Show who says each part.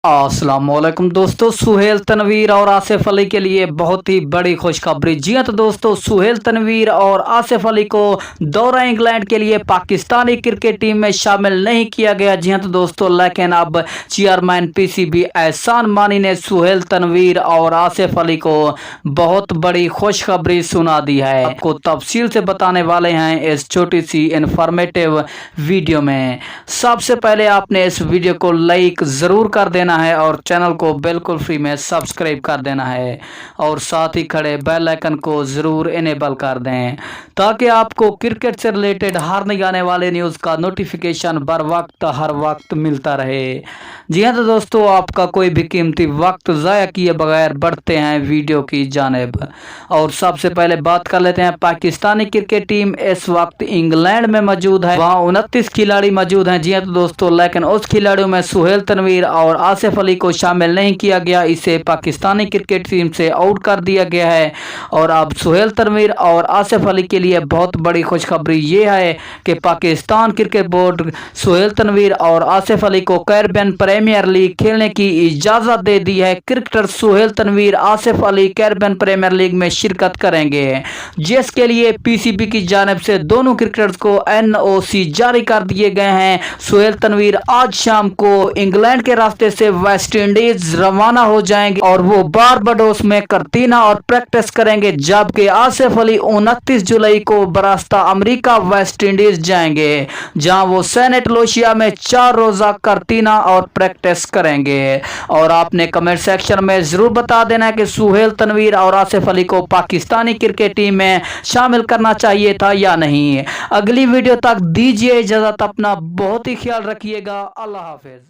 Speaker 1: अस्सलामुअलैकुम दोस्तों, सुहेल तनवीर और आसिफ अली के लिए बहुत ही बड़ी खुशखबरी। जी हाँ, तो दोस्तों सुहेल तनवीर और आसिफ अली को दौरा इंग्लैंड के लिए पाकिस्तानी क्रिकेट टीम में शामिल नहीं किया गया। जी हाँ, तो दोस्तों लेकिन अब चेयरमैन पीसीबी एहसान मानी ने सुहेल तनवीर और आसिफ अली को बहुत बड़ी खुशखबरी सुना दी है। आपको तफसील से बताने वाले हैं इस छोटी सी इंफॉर्मेटिव वीडियो में। सबसे पहले आपने इस वीडियो को लाइक ज़रूर कर देना है और चैनल को बिल्कुल फ्री में सब्सक्राइब कर देना है और साथ ही खड़े बेल आइकन को ज़रूर इनेबल कर दें ताकि आपको क्रिकेट से रिलेटेड हर नई आने वाले न्यूज़ का नोटिफिकेशन बर वक्त हर वक्त मिलता रहे। जी हाँ, तो दोस्तों आपका कोई भी कीमती वक्त ज़ाया किए बगैर बढ़ते हैं वीडियो की जानिब और सबसे पहले बात कर लेते हैं पाकिस्तानी क्रिकेट टीम इस वक्त इंग्लैंड में मौजूद है। वहाँ 29 खिलाड़ी मौजूद हैं। जी हाँ, तो दोस्तों लेकिन उस खिलाड़ियों में सुहेल तनवीर और आसिफ अली को शामिल नहीं किया गया। इसे पाकिस्तानी क्रिकेट टीम से आउट कर दिया गया है और अब सुहेल तनवीर और आसिफ अली के लिए बहुत बड़ी खुशखबरी ये है कि पाकिस्तान क्रिकेट बोर्ड सुहेल तनवीर और आसिफ अली को कैरिबियन प्रीमियर लीग खेलने की इजाज़त दे दी है। Cricketer Sohail Tanvir Asif Ali Caribbean premier league में शिरकत करेंगे, जिसके लिए पीसीबी की जानिब से दोनों क्रिकेटर्स को एनओसी जारी कर दिए गए हैं। सुहेल तनवीर आज शाम को इंग्लैंड के रास्ते से वेस्ट इंडीज रवाना हो जाएंगे और वो बारबाडोस में करतीना और प्रैक्टिस करेंगे, जबकि आसिफ अली 29 जुलाई को बरास्ता अमेरिका वेस्ट इंडीज जाएंगे, जहां वो सेनेट लोशिया में 4 रोजा करतीना और प्रैक्टिस करेंगे। और आपने कमेंट सेक्शन में जरूर बता देना कि सुहेल तनवीर और आसिफ अली को पाकिस्तानी क्रिकेट टीम में शामिल करना चाहिए था या नहीं। अगली वीडियो तक दीजिए इजाजत, अपना बहुत ही ख्याल रखिएगा। अल्लाह हाफिज।